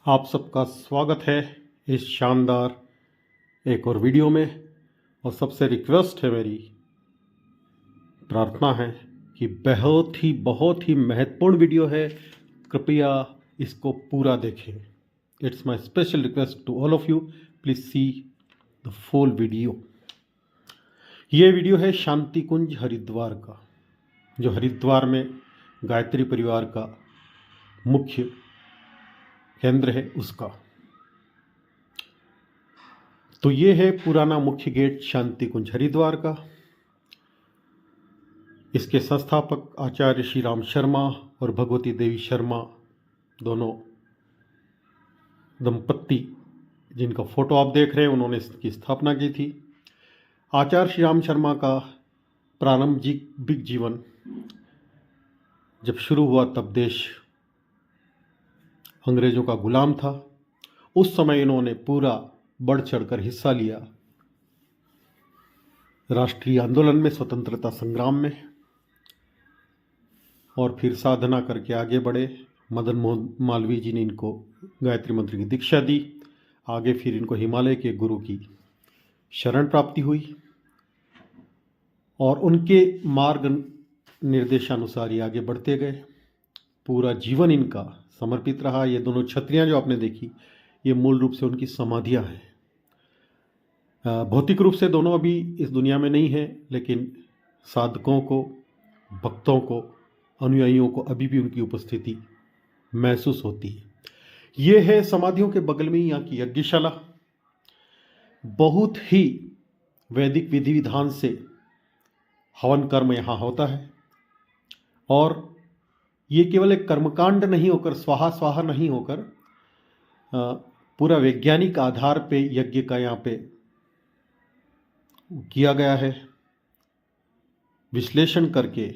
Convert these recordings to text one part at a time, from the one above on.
आप सबका स्वागत है इस शानदार एक और वीडियो में। और सबसे रिक्वेस्ट है, मेरी प्रार्थना है कि बहुत ही महत्वपूर्ण वीडियो है, कृपया इसको पूरा देखें। It's my special request to all of you, please see the full video. ये वीडियो है शांति कुंज हरिद्वार का, जो हरिद्वार में गायत्री परिवार का मुख्य केंद्र है उसका। तो ये है पुराना मुख्य गेट शांति कुंज हरिद्वार का। इसके संस्थापक आचार्य श्री राम शर्मा और भगवती देवी शर्मा, दोनों दंपत्ति जिनका फोटो आप देख रहे हैं, उन्होंने इसकी स्थापना की थी। आचार्य श्री राम शर्मा का प्रारंभिक जीवन जब शुरू हुआ तब देश अंग्रेज़ों का गुलाम था। उस समय इन्होंने पूरा बढ़ चढ़कर हिस्सा लिया राष्ट्रीय आंदोलन में, स्वतंत्रता संग्राम में, और फिर साधना करके आगे बढ़े। मदन मोहन मालवीय जी ने इनको गायत्री मंत्र की दीक्षा दी। आगे फिर इनको हिमालय के गुरु की शरण प्राप्ति हुई और उनके मार्ग निर्देशानुसार ही आगे बढ़ते गए। पूरा जीवन इनका समर्पित रहा। ये दोनों छतरियाँ जो आपने देखी, ये मूल रूप से उनकी समाधियाँ हैं। भौतिक रूप से दोनों अभी इस दुनिया में नहीं हैं, लेकिन साधकों को, भक्तों को, अनुयायियों को अभी भी उनकी उपस्थिति महसूस होती है। ये है समाधियों के बगल में ही यहाँ की यज्ञशाला। बहुत ही वैदिक विधि विधान से हवन कर्म यहाँ होता है, और ये केवल एक कर्मकांड नहीं होकर, स्वाहा स्वाहा नहीं होकर, पूरा वैज्ञानिक आधार पे यज्ञ का यहाँ पे किया गया है। विश्लेषण करके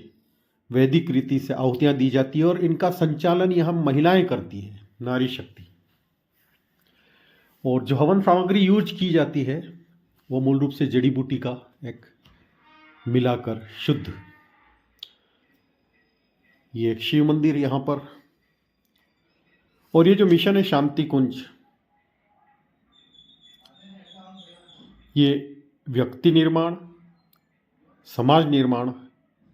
वैदिक रीति से आहुतियाँ दी जाती है, और इनका संचालन यहाँ महिलाएं करती हैं, नारी शक्ति। और जो हवन सामग्री यूज की जाती है वो मूल रूप से जड़ी बूटी का एक मिलाकर शुद्ध। ये एक शिव मंदिर यहाँ पर। और ये जो मिशन है शांति कुंज, ये व्यक्ति निर्माण, समाज निर्माण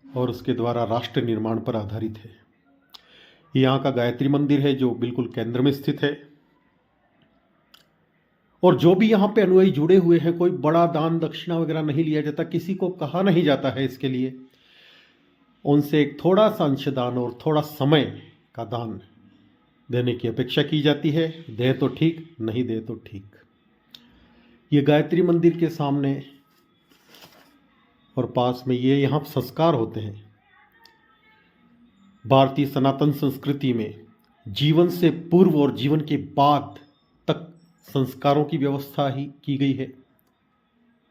और उसके द्वारा राष्ट्र निर्माण पर आधारित है। यहाँ का गायत्री मंदिर है जो बिल्कुल केंद्र में स्थित है। और जो भी यहाँ पे अनुयायी जुड़े हुए हैं, कोई बड़ा दान दक्षिणा वगैरह नहीं लिया जाता, किसी को कहा नहीं जाता है इसके लिए। उनसे एक थोड़ा सा अंशदान और थोड़ा समय का दान देने की अपेक्षा की जाती है। दे तो ठीक, नहीं दे तो ठीक। ये गायत्री मंदिर के सामने और पास में ये यहाँ संस्कार होते हैं। भारतीय सनातन संस्कृति में जीवन से पूर्व और जीवन के बाद तक संस्कारों की व्यवस्था ही की गई है।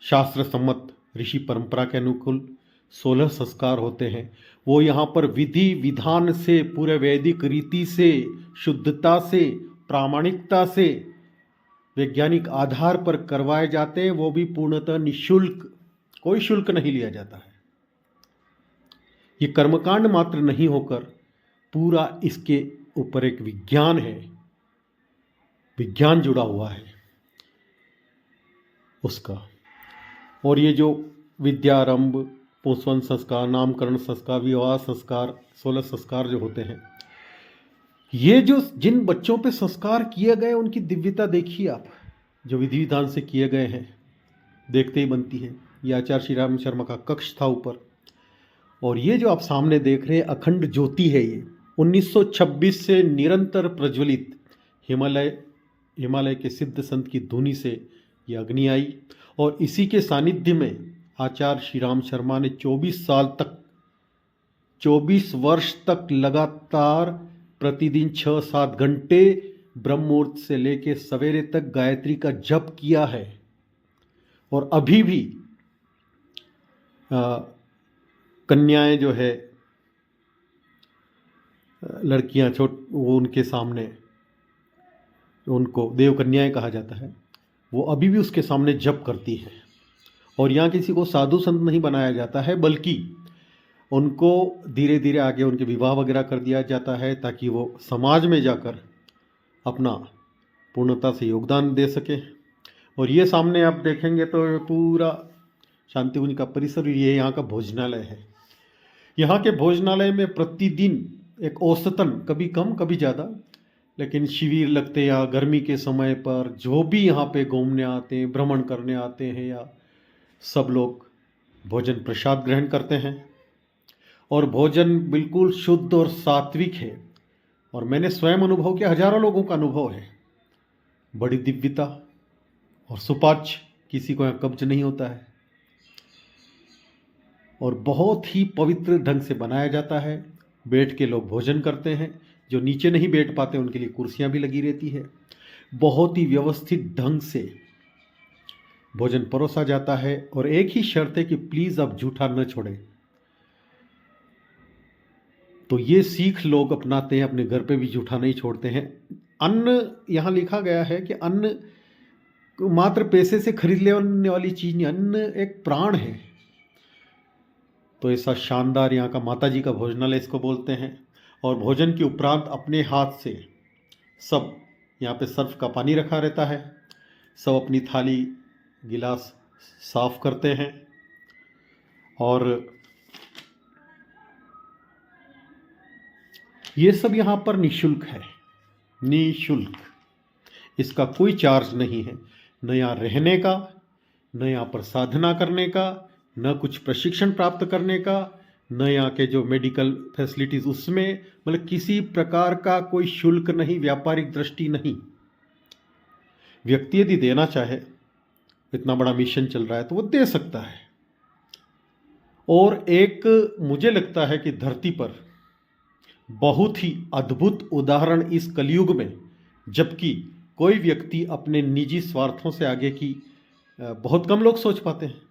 शास्त्र सम्मत ऋषि परंपरा के अनुकूल 16 संस्कार होते हैं। वो यहाँ पर विधि विधान से, पूरे वैदिक रीति से, शुद्धता से, प्रामाणिकता से, वैज्ञानिक आधार पर करवाए जाते हैं। वो भी पूर्णतः निःशुल्क, कोई शुल्क नहीं लिया जाता है। ये कर्मकांड मात्र नहीं होकर पूरा इसके ऊपर एक विज्ञान है, विज्ञान जुड़ा हुआ है उसका। और ये जो विद्यारंभ, पुंसवन संस्कार, नामकरण संस्कार, विवाह संस्कार, 16 संस्कार जो होते हैं, ये जो जिन बच्चों पे संस्कार किए गए उनकी दिव्यता देखिए आप। जो विधि विधान से किए गए हैं, देखते ही बनती है। ये आचार्य श्री राम शर्मा का कक्ष था ऊपर। और ये जो आप सामने देख रहे हैं अखंड ज्योति है, ये 1926 से निरंतर प्रज्वलित हिमालय के सिद्ध संत की धुनी से ये अग्नि आई। और इसी के सानिध्य में आचार्य श्री राम शर्मा ने 24 वर्ष तक लगातार प्रतिदिन 6-7 घंटे ब्रह्म मुहूर्त से लेकर सवेरे तक गायत्री का जप किया है। और अभी भी कन्याएं जो है, लड़कियां वो उनके सामने, उनको देव कन्याएं कहा जाता है, वो अभी भी उसके सामने जप करती हैं। और यहाँ किसी को साधु संत नहीं बनाया जाता है, बल्कि उनको धीरे धीरे आगे उनके विवाह वगैरह कर दिया जाता है, ताकि वो समाज में जाकर अपना पूर्णता से योगदान दे सके। और ये सामने आप देखेंगे तो पूरा शांतिकुंज का परिसर, ये यहाँ का भोजनालय है। यहाँ के भोजनालय में प्रतिदिन एक औसतन, कभी कम कभी ज़्यादा, लेकिन शिविर लगते या गर्मी के समय पर जो भी यहाँ पे घूमने आते हैं, भ्रमण करने आते हैं, या सब लोग भोजन प्रसाद ग्रहण करते हैं। और भोजन बिल्कुल शुद्ध और सात्विक है। और मैंने स्वयं अनुभव किया, हजारों लोगों का अनुभव है। बड़ी दिव्यता और सुपाच्य, किसी को यहाँ कब्ज नहीं होता है। और बहुत ही पवित्र ढंग से बनाया जाता है। बैठ के लोग भोजन करते हैं, जो नीचे नहीं बैठ पाते उनके लिए कुर्सियां भी लगी रहती है। बहुत ही व्यवस्थित ढंग से भोजन परोसा जाता है। और एक ही शर्त है कि प्लीज़ आप जूठा न छोड़ें। तो ये सीख लोग अपनाते हैं, अपने घर पे भी जूठा नहीं छोड़ते हैं। अन्न, यहाँ लिखा गया है कि अन्न मात्र पैसे से खरीद लेने वाली चीज़ नहीं, अन्न एक प्राण है। तो ऐसा शानदार यहाँ का माता जी का भोजनालय इसको बोलते हैं। और भोजन के उपरांत अपने हाथ से सब, यहाँ पे सर्फ का पानी रखा रहता है, सब अपनी थाली गिलास साफ करते हैं। और ये सब यहाँ पर निशुल्क है, निशुल्क, इसका कोई चार्ज नहीं है। न यहाँ रहने का, न यहाँ पर साधना करने का, न कुछ प्रशिक्षण प्राप्त करने का, न यहाँ के जो मेडिकल फैसिलिटीज़ उसमें, मतलब किसी प्रकार का कोई शुल्क नहीं, व्यापारिक दृष्टि नहीं। व्यक्ति यदि देना चाहे, इतना बड़ा मिशन चल रहा है तो वो दे सकता है। और एक मुझे लगता है कि धरती पर बहुत ही अद्भुत उदाहरण इस कलयुग में, जबकि कोई व्यक्ति अपने निजी स्वार्थों से आगे की बहुत कम लोग सोच पाते हैं,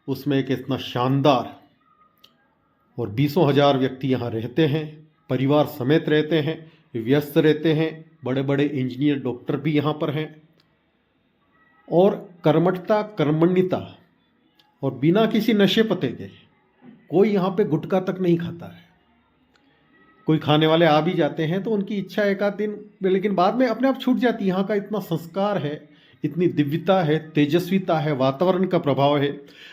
उसमें एक इतना शानदार, और 20,000 व्यक्ति यहाँ रहते हैं, परिवार समेत रहते हैं, व्यस्त रहते हैं। बड़े बड़े इंजीनियर, डॉक्टर भी यहाँ पर हैं। और कर्मठता, कर्मण्यता, और बिना किसी नशे पते के कोई यहाँ पे गुटखा तक नहीं खाता है। कोई खाने वाले आ भी जाते हैं तो उनकी इच्छा एक आध दिन, लेकिन बाद में अपने आप छूट जाती है। यहाँ का इतना संस्कार है, इतनी दिव्यता है, तेजस्विता है, वातावरण का प्रभाव है।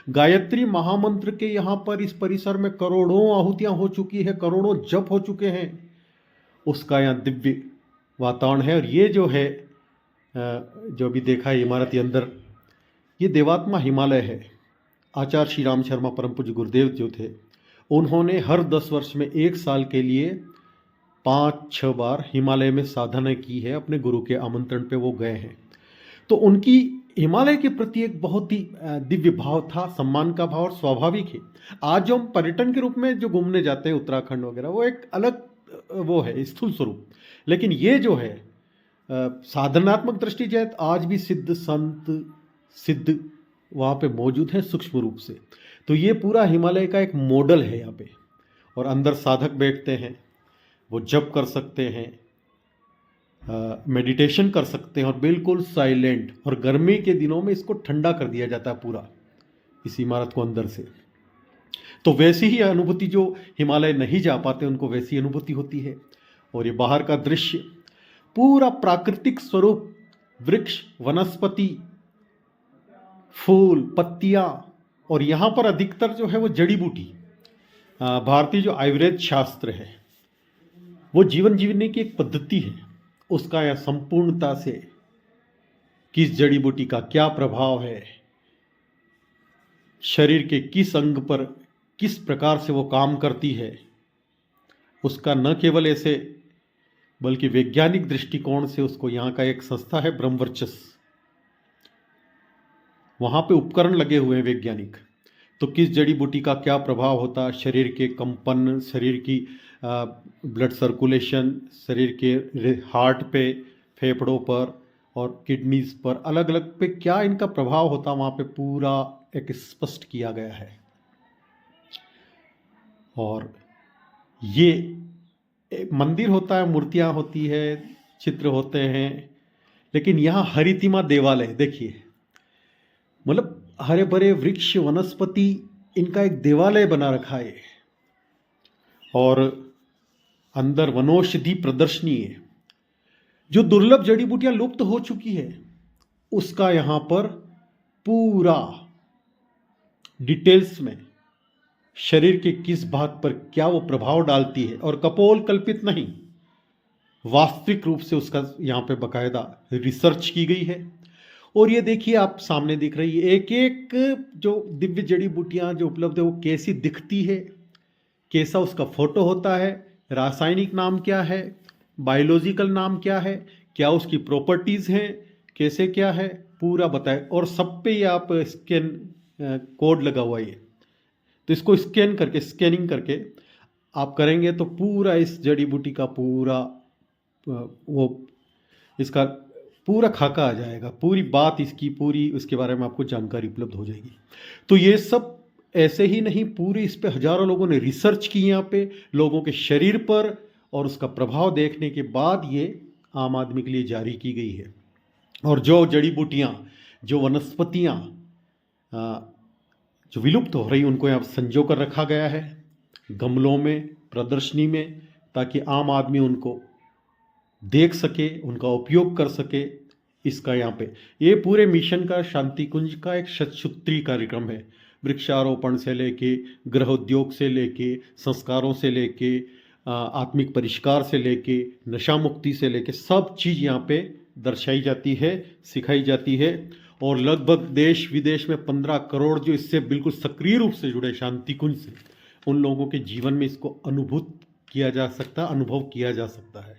गायत्री महामंत्र के यहाँ पर इस परिसर में करोड़ों आहुतियाँ हो चुकी है, करोड़ों जप हो चुके हैं। उसका यहाँ दिव्य वातावरण है। और ये जो है, जो भी देखा है इमारत के अंदर, ये देवात्मा हिमालय है। आचार्य श्री राम शर्मा परम पूज्य गुरुदेव जो थे, उन्होंने हर 10 वर्ष में 1 साल के लिए 5-6 बार हिमालय में साधना की है। अपने गुरु के आमंत्रण पे वो गए हैं। तो उनकी हिमालय के प्रति एक बहुत ही दिव्य भाव था, सम्मान का भाव, और स्वाभाविक है। आज जो हम पर्यटन के रूप में जो घूमने जाते हैं उत्तराखंड वगैरह, वो एक अलग वो है, स्थूल स्वरूप। लेकिन ये जो है साधनात्मक दृष्टि जाए, आज भी सिद्ध संत, सिद्ध वहाँ पे मौजूद है सूक्ष्म रूप से। तो ये पूरा हिमालय का एक मॉडल है यहाँ पे। और अंदर साधक बैठते हैं, वो जप कर सकते हैं, मेडिटेशन कर सकते हैं, और बिल्कुल साइलेंट। और गर्मी के दिनों में इसको ठंडा कर दिया जाता है पूरा, इस इमारत को अंदर से। तो वैसी ही अनुभूति जो हिमालय नहीं जा पाते उनको वैसी अनुभूति होती है। और ये बाहर का दृश्य पूरा प्राकृतिक स्वरूप, वृक्ष, वनस्पति, फूल, पत्तियां। और यहाँ पर अधिकतर जो है वो जड़ी बूटी, भारतीय जो आयुर्वेद शास्त्र है, वो जीवन जीने की एक पद्धति है। उसका यह संपूर्णता से किस जड़ी बूटी का क्या प्रभाव है, शरीर के किस अंग पर किस प्रकार से वो काम करती है, उसका न केवल ऐसे बल्कि वैज्ञानिक दृष्टिकोण से उसको, यहाँ का एक संस्था है ब्रह्मवर्चस, वहाँ पे उपकरण लगे हुए हैं वैज्ञानिक। तो किस जड़ी बूटी का क्या प्रभाव होता है, शरीर के कंपन, शरीर की ब्लड सर्कुलेशन, शरीर के हार्ट पे, फेफड़ों पर और किडनीज पर, अलग अलग पे क्या इनका प्रभाव होता, वहाँ पे पूरा एक स्पष्ट किया गया है। और ये एक मंदिर होता है, मूर्तियाँ होती है, चित्र होते हैं, लेकिन यहाँ हरितिमा देवालय देखिए, मतलब हरे भरे वृक्ष, वनस्पति, इनका एक देवालय बना रखा है। और अंदर वनौषधि प्रदर्शनी है। जो दुर्लभ जड़ी बूटियां लुप्त हो चुकी है उसका यहां पर पूरा डिटेल्स में शरीर के किस भाग पर क्या वो प्रभाव डालती है, और कपोल कल्पित नहीं, वास्तविक रूप से उसका यहाँ पे बकायदा रिसर्च की गई है। और ये देखिए आप सामने दिख रही है एक एक जो दिव्य जड़ी बूटियां जो उपलब्ध है वो कैसी दिखती है, कैसा उसका फोटो होता है, रासायनिक नाम क्या है, बायोलॉजिकल नाम क्या है, क्या उसकी प्रॉपर्टीज हैं, कैसे क्या है, पूरा बताए। और सब पे ये आप स्कैन कोड लगा हुआ है, तो इसको स्कैनिंग करके आप करेंगे तो पूरा इस जड़ी बूटी का पूरा वो इसका पूरा खाका आ जाएगा, पूरी बात इसकी पूरी उसके बारे में आपको जानकारी उपलब्ध हो जाएगी। तो ये सब ऐसे ही नहीं, पूरी इस पे हजारों लोगों ने रिसर्च की यहाँ पे लोगों के शरीर पर, और उसका प्रभाव देखने के बाद ये आम आदमी के लिए जारी की गई है। और जो जड़ी बूटियाँ, जो वनस्पतियाँ जो विलुप्त हो रही उनको यहाँ संजो कर रखा गया है गमलों में, प्रदर्शनी में, ताकि आम आदमी उनको देख सके, उनका उपयोग कर सके। इसका यहाँ पे ये पूरे मिशन का शांति कुंज का एक शतसूत्री कार्यक्रम है। वृक्षारोपण से लेके, गृह उद्योग से लेके, संस्कारों से लेके, आत्मिक परिष्कार से लेके, नशा मुक्ति से लेके, सब चीज़ यहाँ पे दर्शाई जाती है, सिखाई जाती है। और लगभग देश विदेश में 15 करोड़ जो इससे बिल्कुल सक्रिय रूप से जुड़े शांति कुंज से, उन लोगों के जीवन में इसको अनुभूत किया जा सकता है, अनुभव किया जा सकता है।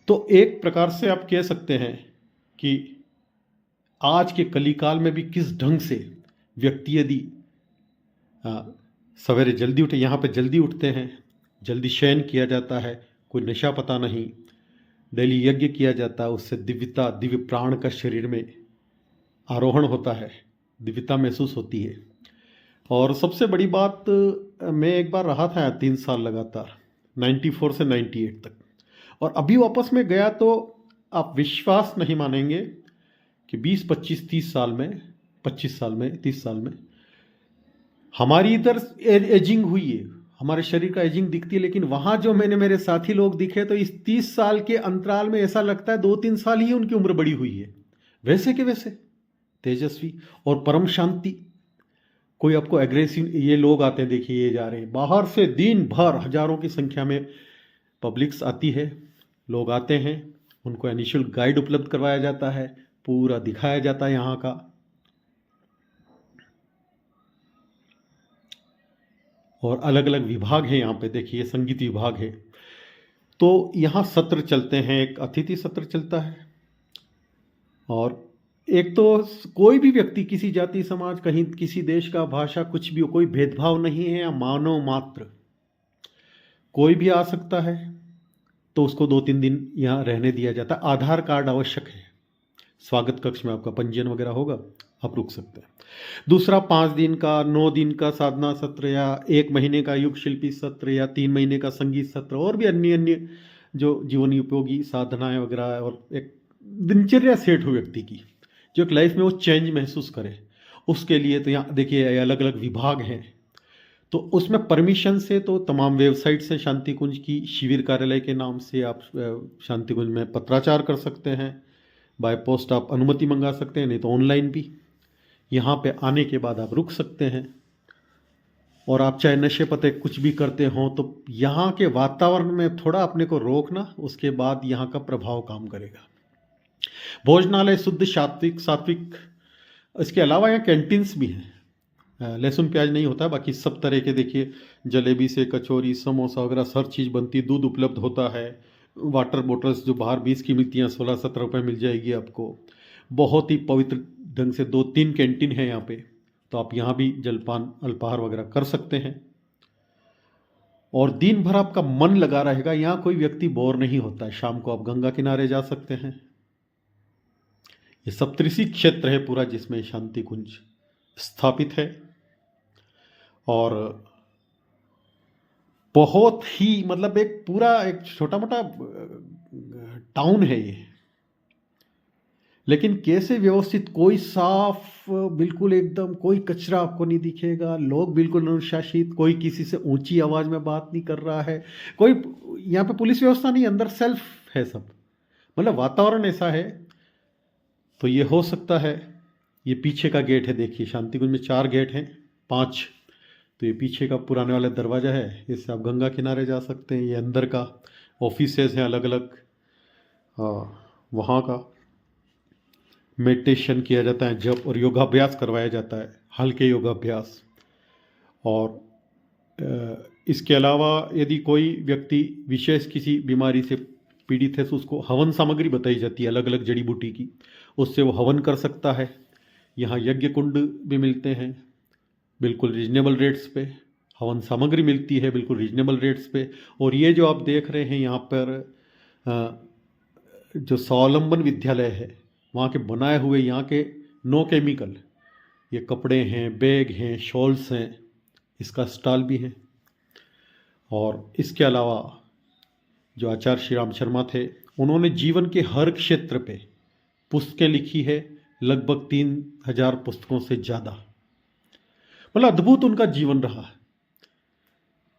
तो एक प्रकार से आप कह सकते हैं कि आज के कलिकाल में भी किस ढंग से व्यक्ति यदि सवेरे जल्दी उठे, यहाँ पे जल्दी उठते हैं, जल्दी शयन किया जाता है, कोई नशा पता नहीं, डेली यज्ञ किया जाता है, उससे दिव्यता, दिव्य प्राण का शरीर में आरोहण होता है, दिव्यता महसूस होती है। और सबसे बड़ी बात, मैं एक बार रहा था 3 साल लगातार, 94 से 98 तक, और अभी वापस में गया तो आप विश्वास नहीं मानेंगे कि 20, 25, 30 साल में, 25 साल में, 30 साल में हमारी इधर एजिंग हुई है, हमारे शरीर का एजिंग दिखती है, लेकिन वहाँ जो मैंने मेरे साथी लोग दिखे तो इस 30 साल के अंतराल में ऐसा लगता है 2-3 साल ही उनकी उम्र बड़ी हुई है, वैसे के वैसे तेजस्वी और परम शांति। कोई आपको एग्रेसिव, ये लोग आते हैं, देखिए ये जा रहे हैं बाहर से, दिन भर हजारों की संख्या में पब्लिक्स आती है, लोग आते हैं, उनको इनिशियल गाइड उपलब्ध करवाया जाता है, पूरा दिखाया जाता है यहाँ का। और अलग अलग विभाग हैं यहाँ पे, देखिए संगीत विभाग है, तो यहाँ सत्र चलते हैं, एक अतिथि सत्र चलता है, और एक तो कोई भी व्यक्ति, किसी जाति समाज, कहीं किसी देश का, भाषा, कुछ भी हो, कोई भेदभाव नहीं है, या मानव मात्र कोई भी आ सकता है, तो उसको 2-3 दिन यहाँ रहने दिया जाता है। आधार कार्ड आवश्यक है, स्वागत कक्ष में आपका पंजीयन वगैरह होगा, आप रुक सकते हैं। दूसरा 5 दिन का, 9 दिन का साधना सत्र, या 1 महीने का युग शिल्पी सत्र, या 3 महीने का संगीत सत्र, और भी अन्य अन्य जो जीवन उपयोगी साधनाएं वगैरह, और एक दिनचर्या सेट हो व्यक्ति की, जो एक लाइफ में वो चेंज महसूस करे, उसके लिए तो यहाँ देखिए अलग अलग विभाग हैं। तो उसमें परमिशन से तो तमाम वेबसाइट से शांति कुंज की, शिविर कार्यालय के नाम से आप शांति कुंज में पत्राचार कर सकते हैं, बाय पोस्ट आप अनुमति मंगा सकते हैं, नहीं तो ऑनलाइन भी। यहाँ पे आने के बाद आप रुक सकते हैं, और आप चाहे नशे पते कुछ भी करते हों तो यहाँ के वातावरण में थोड़ा अपने को रोकना, उसके बाद यहाँ का प्रभाव काम करेगा। भोजनालय शुद्ध सात्विक, इसके अलावा यहाँ कैंटीन्स भी हैं, लहसुन प्याज नहीं होता, बाकी सब तरह के देखिए जलेबी से कचौरी, समोसा वगैरह हर चीज़ बनती है, दूध उपलब्ध होता है, वाटर बोटल्स जो बाहर 20 की मिलती हैं 16-17 रुपये मिल जाएगी आपको। बहुत ही पवित्र ढंग से 2-3 कैंटीन है यहाँ पे, तो आप यहाँ भी जलपान अल्पाहार वगैरह कर सकते हैं, और दिन भर आपका मन लगा रहेगा, यहाँ कोई व्यक्ति बोर नहीं होता है। शाम को आप गंगा किनारे जा सकते हैं। ये सप्तऋषि क्षेत्र है पूरा, जिसमें शांति कुंज स्थापित है, और बहुत ही मतलब एक पूरा एक छोटा मोटा टाउन है ये, लेकिन कैसे व्यवस्थित, कोई साफ, बिल्कुल एकदम कोई कचरा आपको नहीं दिखेगा, लोग बिल्कुल अनुशासित, कोई किसी से ऊंची आवाज में बात नहीं कर रहा है, कोई यहाँ पे पुलिस व्यवस्था नहीं, अंदर सेल्फ है सब, मतलब वातावरण ऐसा है। तो ये हो सकता है, ये पीछे का गेट है, देखिए शांति कुंज में 4 गेट हैं, 5। तो ये पीछे का पुराने वाला दरवाज़ा है, इससे आप गंगा किनारे जा सकते हैं। ये अंदर का ऑफिसेज हैं अलग अलग, वहाँ का मेडिटेशन किया जाता है, जप और योगाभ्यास करवाया जाता है, हल्के योगाभ्यास। और इसके अलावा यदि कोई व्यक्ति विशेष किसी बीमारी से पीड़ित है तो उसको हवन सामग्री बताई जाती है अलग अलग जड़ी बूटी की, उससे वो हवन कर सकता है। यहाँ यज्ञ कुंड भी मिलते हैं बिल्कुल रीजनेबल रेट्स पे, हवन सामग्री मिलती है बिल्कुल रीजनेबल रेट्स पे। और ये जो आप देख रहे हैं यहाँ पर जो स्वावलंबन विद्यालय है, वहाँ के बनाए हुए, यहाँ के नो केमिकल ये कपड़े हैं, बैग हैं, शॉल्स हैं, इसका स्टॉल भी है। और इसके अलावा जो आचार्य श्री राम शर्मा थे, उन्होंने जीवन के हर क्षेत्र पे पुस्तकें लिखी है, लगभग 3000 पुस्तकों से ज़्यादा। मतलब अद्भुत उनका जीवन रहा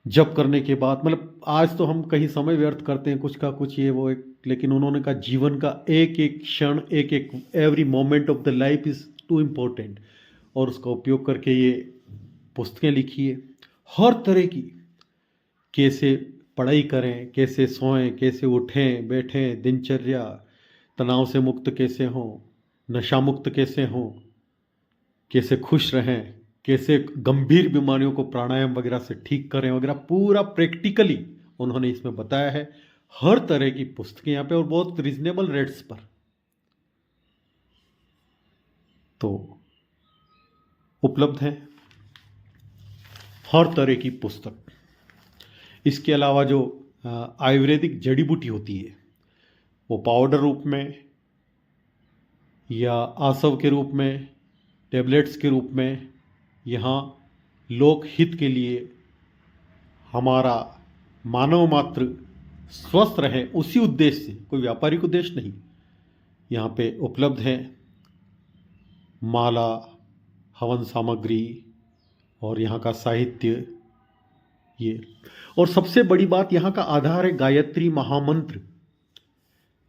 जब करने के बाद। मतलब आज तो हम कहीं समय व्यर्थ करते हैं, कुछ का कुछ ये वो एक, लेकिन उन्होंने कहा जीवन का एक एक क्षण, एक एक every moment of the life is too important, और उसका उपयोग करके ये पुस्तकें लिखी है हर तरह की। कैसे पढ़ाई करें, कैसे सोएं, कैसे उठें बैठें, दिनचर्या, तनाव से मुक्त कैसे हों, नशा मुक्त कैसे हों, कैसे खुश रहें, कैसे गंभीर बीमारियों को प्राणायाम वगैरह से ठीक करें वगैरह, पूरा प्रैक्टिकली उन्होंने इसमें बताया है। हर तरह की पुस्तकें यहाँ पे और बहुत रीजनेबल रेट्स पर। तो उपलब्ध है हर तरह की पुस्तक। इसके अलावा जो आयुर्वेदिक जड़ी बूटी होती है, वो पाउडर रूप में या आसव के रूप में, टेबलेट्स के रूप में, यहाँ लोक हित के लिए, हमारा मानव मात्र स्वस्थ रहे उसी उद्देश्य से, कोई व्यापारिक उद्देश्य नहीं, यहाँ पे उपलब्ध है। माला, हवन सामग्री और यहाँ का साहित्य ये। और सबसे बड़ी बात, यहाँ का आधार है गायत्री महामंत्र।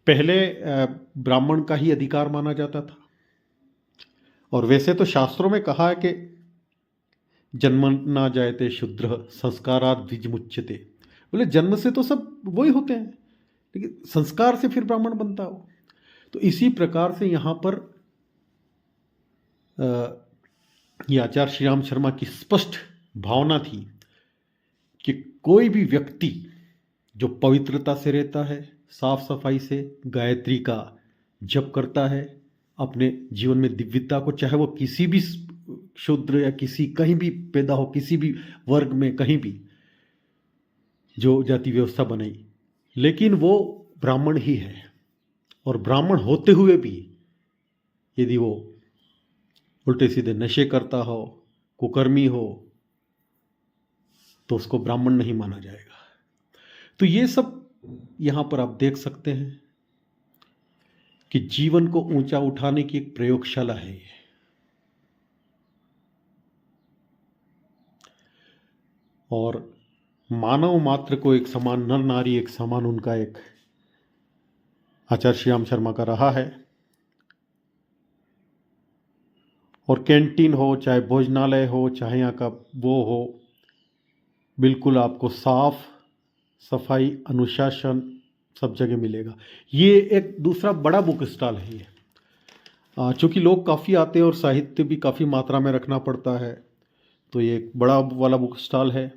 पहले ब्राह्मण का ही अधिकार माना जाता था, और वैसे तो शास्त्रों में कहा है कि जन्मना जायते शूद्र संस्कारात् द्विजमुच्यते। बोले जन्म से तो सब वही होते हैं, लेकिन संस्कार से फिर ब्राह्मण बनता हो। तो इसी प्रकार से यहाँ पर ये आचार्य श्री राम शर्मा की स्पष्ट भावना थी कि कोई भी व्यक्ति जो पवित्रता से रहता है, साफ सफाई से गायत्री का जप करता है, अपने जीवन में दिव्यता को, चाहे वो किसी भी शूद्र या किसी कहीं भी पैदा हो, किसी भी वर्ग में कहीं भी जो जाति व्यवस्था बनाई, लेकिन वो ब्राह्मण ही है। और ब्राह्मण होते हुए भी यदि वो उल्टे सीधे नशे करता हो, कुकर्मी हो, तो उसको ब्राह्मण नहीं माना जाएगा। तो ये सब यहाँ पर आप देख सकते हैं कि जीवन को ऊंचा उठाने की एक प्रयोगशाला है ये। और मानव मात्र को एक समान, नर नारी एक समान, उनका एक आचार्य श्री राम शर्मा का रहा है। और कैंटीन हो, चाहे भोजनालय हो, चाहे यहाँ का वो हो, बिल्कुल आपको साफ सफाई, अनुशासन सब जगह मिलेगा। ये एक दूसरा बड़ा बुक स्टॉल है ये। चूँकि लोग काफ़ी आते हैं और साहित्य भी काफ़ी मात्रा में रखना पड़ता है, तो ये एक बड़ा वाला बुक स्टॉल है।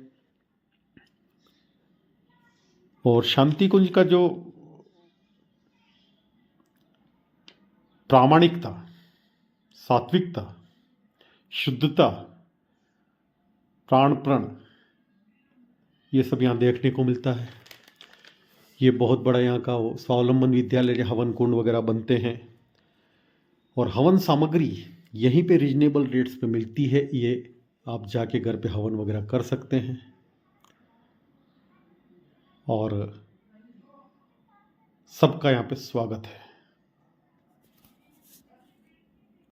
और शांति कुंज का जो प्रामाणिकता, सात्विकता, शुद्धता, प्राणप्रण, ये सब यहाँ देखने को मिलता है। ये बहुत बड़ा यहाँ का स्वावलंबन विद्यालय, हवन कुंड वगैरह बनते हैं। और हवन सामग्री यहीं पे रीजनेबल रेट्स पे मिलती है। ये आप जाके घर पे हवन वगैरह कर सकते हैं। और सबका यहाँ पे स्वागत है।